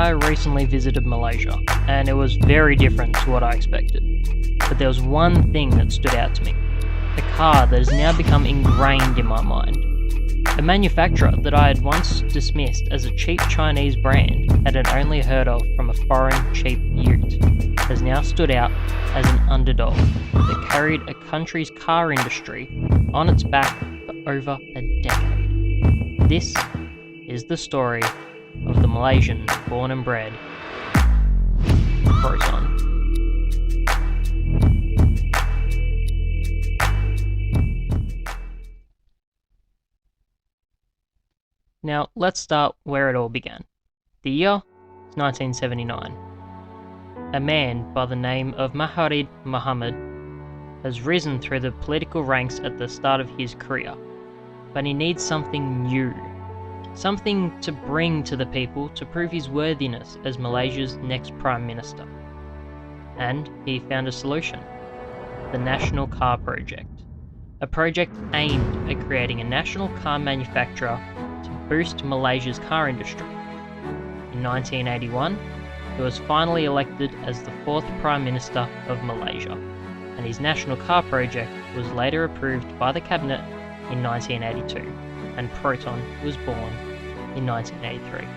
I recently visited Malaysia, and it was very different to what I expected. But there was one thing that stood out to me. A car that has now become ingrained in my mind. A manufacturer that I had once dismissed as a cheap Chinese brand and had only heard of from a foreign cheap ute, has now stood out as an underdog that carried a country's car industry on its back for over a decade. This is the story of the Malaysian born and bred Proton. Now, let's start where it all began. The year is 1979. A man by the name of Mahathir Mohamad has risen through the political ranks at the start of his career, but he needs something new, something to bring to the people to prove his worthiness as Malaysia's next Prime Minister. And he found a solution: the National Car Project, a project aimed at creating a national car manufacturer to boost Malaysia's car industry. In 1981, he was finally elected as the fourth Prime Minister of Malaysia, and his National Car Project was later approved by the Cabinet in 1982, and Proton was born in 1983.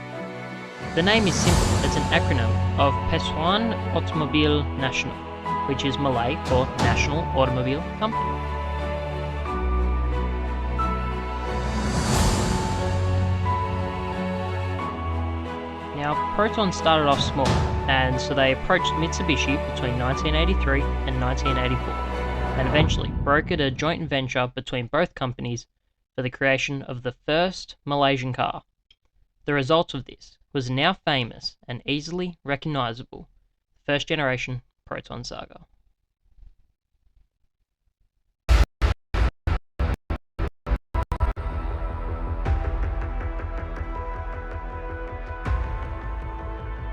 The name is simple. It's an acronym of Persatuan Automobil Nasional, which is Malay for National Automobile Company. Now, Proton started off small, and so they approached Mitsubishi between 1983 and 1984, and eventually brokered a joint venture between both companies for the creation of the first Malaysian car. The result of this was a now famous and easily recognisable first generation Proton saga.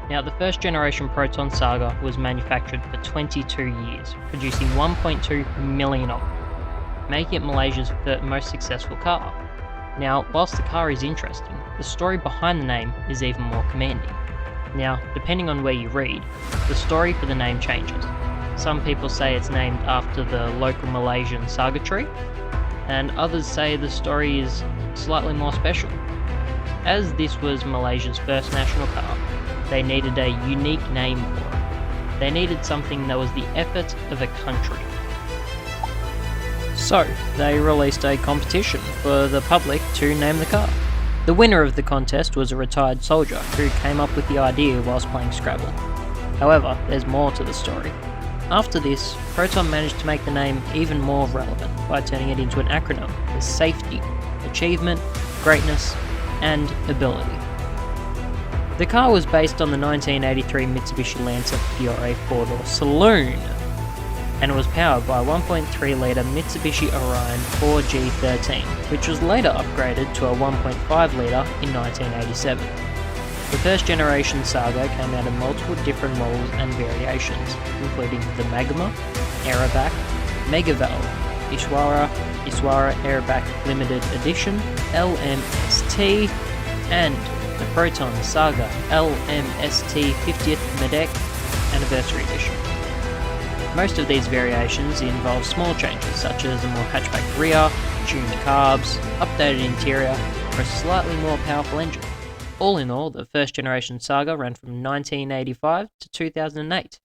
Now, the first generation Proton saga was manufactured for 22 years, producing 1.2 million of them, making it Malaysia's most successful car. Now, whilst the car is interesting, the story behind the name is even more commanding. Now, depending on where you read, the story for the name changes. Some people say it's named after the local Malaysian saga tree, and others say the story is slightly more special. As this was Malaysia's first national car, they needed a unique name for it. They needed something that was the effort of a country. So, they released a competition for the public to name the car. The winner of the contest was a retired soldier who came up with the idea whilst playing Scrabble. However, there's more to the story. After this, Proton managed to make the name even more relevant by turning it into an acronym for safety, achievement, greatness, and ability. The car was based on the 1983 Mitsubishi Lancer Fiore 4-door saloon, and it was powered by a 1.3-litre Mitsubishi Orion 4G13, which was later upgraded to a 1.5-litre in 1987. The first generation Saga came out in multiple different models and variations, including the Magma, Aerobac, Megaval, Iswara Aerobac Limited Edition, LMST, and the Proton Saga LMST 50th Medec Anniversary Edition. Most of these variations involve small changes such as a more hatchback rear, tuned carbs, updated interior, or a slightly more powerful engine. All in all, the first generation Saga ran from 1985 to 2008.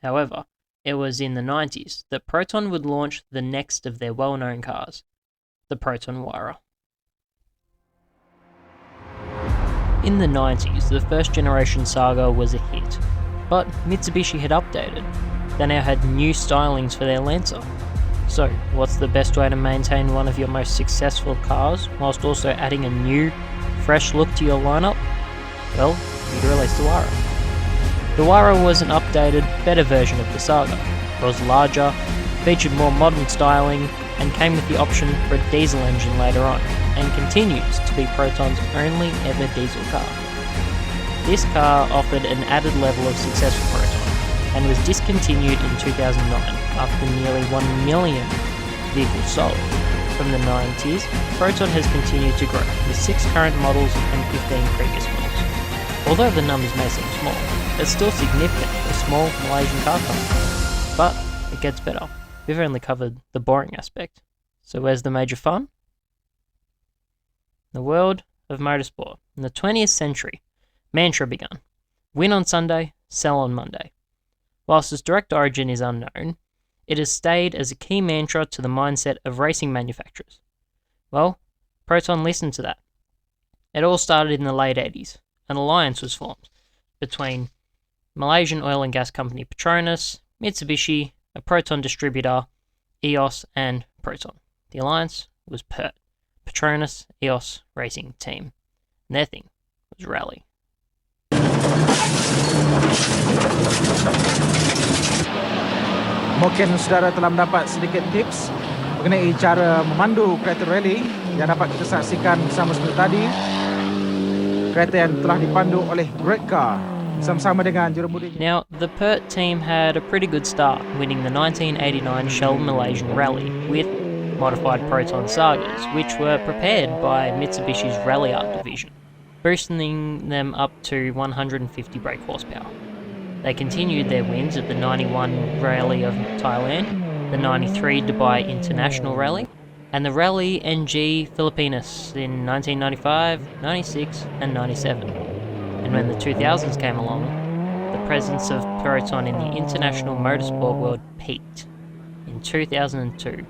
However, it was in the 90s that Proton would launch the next of their well-known cars, the Proton Wira. In the 90s, the first generation Saga was a hit, but Mitsubishi had updated. They now had new stylings for their Lancer. So, what's the best way to maintain one of your most successful cars, whilst also adding a new, fresh look to your lineup? Well, you'd release the Wira. The Wira was an updated, better version of the Saga. It was larger, featured more modern styling, and came with the option for a diesel engine later on, and continues to be Proton's only ever diesel car. This car offered an added level of success for Proton, and was discontinued in 2009 after nearly 1 million vehicles sold. From the 90s, Proton has continued to grow, with 6 current models and 15 previous models. Although the numbers may seem small, it's still significant for a small Malaysian car company. But it gets better. We've only covered the boring aspect. So where's the major fun? The world of motorsport. In the 20th century, mantra begun. Win on Sunday, sell on Monday. Whilst its direct origin is unknown, it has stayed as a key mantra to the mindset of racing manufacturers. Well, Proton listened to that. It all started in the late 80s. An alliance was formed between Malaysian oil and gas company Petronas, Mitsubishi, a Proton distributor, EOS, and Proton. The alliance was PERT, Petronas EOS Racing Team. And their thing was rally. Mungkin saudara telah mendapat sedikit tips mengenai cara memandu kereta rally yang dapat kita saksikan bersama seperti tadi. Kereta yang telah dipandu oleh Great Car bersama-sama dengan jurumudi. Now, the PERT team had a pretty good start, winning the 1989 Shell Malaysian Rally with modified Proton Sagas, which were prepared by Mitsubishi's Rally Art division, boosting them up to 150 brake horsepower. They continued their wins at the 91 Rally of Thailand, the 93 Dubai International Rally, and the Rally NG Filipinas in 1995, 96 and 97. And when the 2000s came along, the presence of Proton in the international motorsport world peaked in 2002,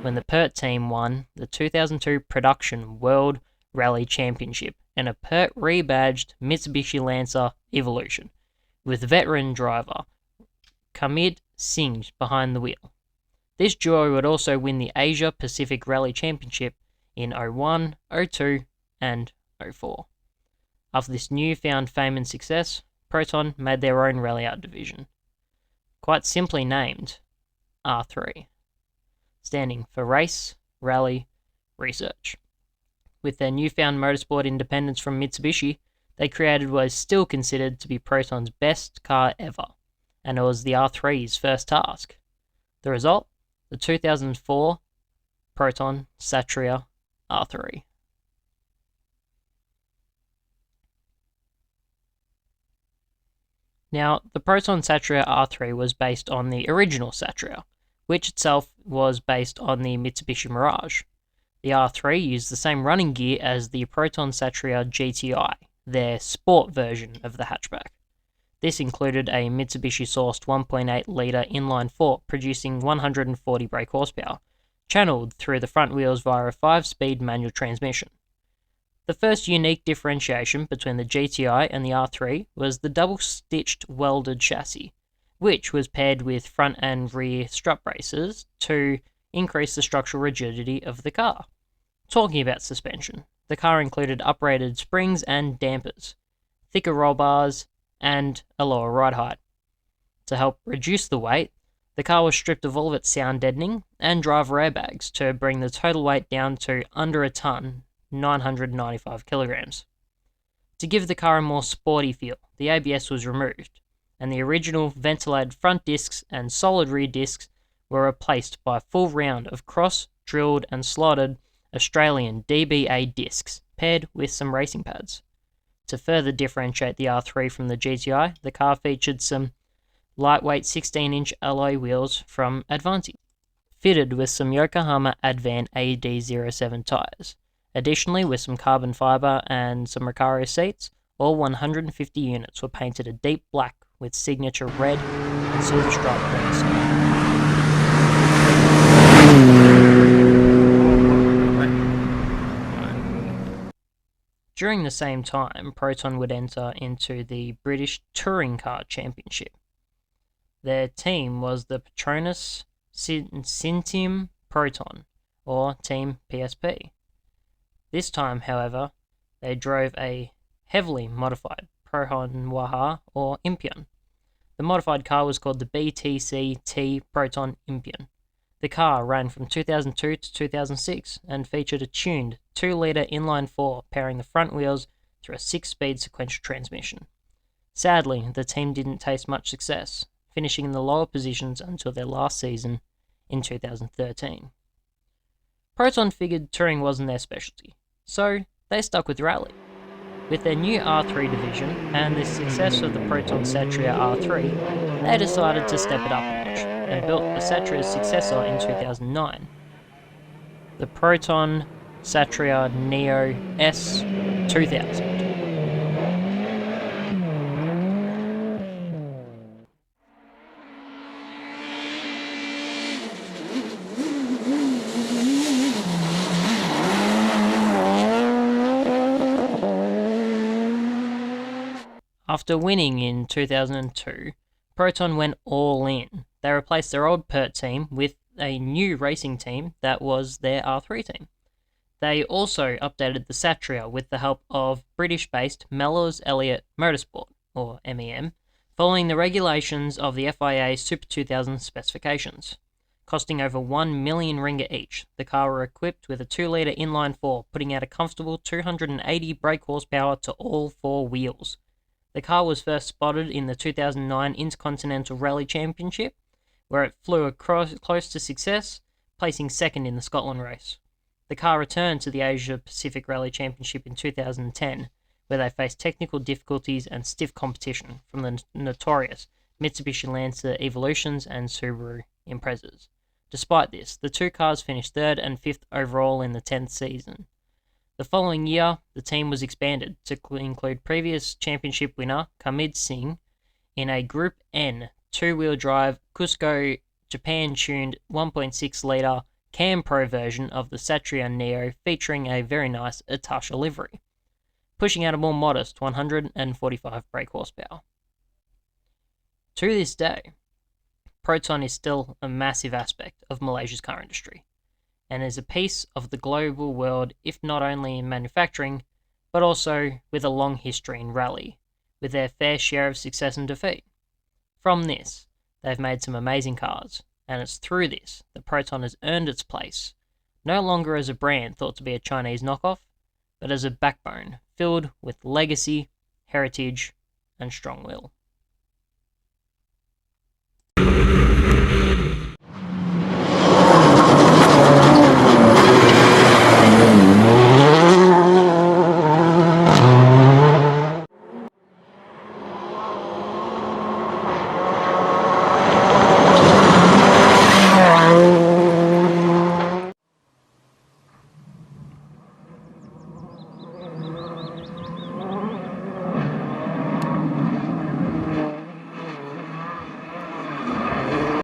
when the PERT team won the 2002 Production World Rally Championship and a PERT rebadged Mitsubishi Lancer Evolution, with veteran driver Kamid Singh behind the wheel. This duo would also win the Asia Pacific Rally Championship in 01, 02 and 04. After this newfound fame and success, Proton made their own rally art division, quite simply named R3, standing for Race, Rally, Research. With their newfound motorsport independence from Mitsubishi, they created what is still considered to be Proton's best car ever, and it was the R3's first task. The result? The 2004 Proton Satria R3. Now, the Proton Satria R3 was based on the original Satria, which itself was based on the Mitsubishi Mirage. The R3 used the same running gear as the Proton Satria GTI, their sport version of the hatchback. This included a Mitsubishi-sourced 1.8-litre inline-4 producing 140 brake horsepower, channeled through the front wheels via a 5-speed manual transmission. The first unique differentiation between the GTI and the R3 was the double-stitched welded chassis, which was paired with front and rear strut braces to increase the structural rigidity of the car. Talking about suspension, the car included uprated springs and dampers, thicker roll bars, and a lower ride height. To help reduce the weight, the car was stripped of all of its sound deadening and driver airbags to bring the total weight down to under a tonne, 995 kilograms. To give the car a more sporty feel, the ABS was removed, and the original ventilated front discs and solid rear discs were replaced by a full round of cross-drilled and slotted Australian DBA discs, paired with some racing pads. To further differentiate the R3 from the GTI, the car featured some lightweight 16-inch alloy wheels from Advanti, fitted with some Yokohama Advan AD07 tyres. Additionally, with some carbon fibre and some Recaro seats, all 150 units were painted a deep black with signature red and silver stripe down the side. During the same time, Proton would enter into the British Touring Car Championship. Their team was the Petronas Synteam Proton, or Team PSP. This time, however, they drove a heavily modified Proton Waha or Impian. The modified car was called the BTC-T Proton Impian. The car ran from 2002 to 2006 and featured a tuned 2-litre inline-4 powering the front wheels through a 6-speed sequential transmission. Sadly, the team didn't taste much success, finishing in the lower positions until their last season in 2013. Proton figured touring wasn't their specialty, so they stuck with rally. With their new R3 division and the success of the Proton Satria R3, they decided to step it up a notch and built the Satria's successor in 2009, the Proton Satria Neo S2000. After winning in 2002, Proton went all in. They replaced their old PERT team with a new racing team that was their R3 team. They also updated the Satria with the help of British-based Mellors Elliott Motorsport, or MEM, following the regulations of the FIA Super 2000 specifications. Costing over 1 million ringgit each, the car were equipped with a 2-litre inline-4, putting out a comfortable 280 brake horsepower to all 4 wheels. The car was first spotted in the 2009 Intercontinental Rally Championship, where it flew close to success, placing second in the Scotland race. The car returned to the Asia Pacific Rally Championship in 2010, where they faced technical difficulties and stiff competition from the notorious Mitsubishi Lancer Evolutions and Subaru Imprezas. Despite this, the two cars finished 3rd and 5th overall in the 10th season. The following year, the team was expanded to include previous championship winner Kamid Singh in a Group N 2-wheel drive Cusco Japan-tuned 1.6-litre Cam Pro version of the Satria Neo, featuring a very nice Atasha livery, pushing out a more modest 145 brake horsepower. To this day, Proton is still a massive aspect of Malaysia's car industry, and is a piece of the global world, if not only in manufacturing, but also with a long history in rally, with their fair share of success and defeat. From this, they've made some amazing cars, and it's through this that Proton has earned its place, no longer as a brand thought to be a Chinese knockoff, but as a backbone filled with legacy, heritage, and strong will.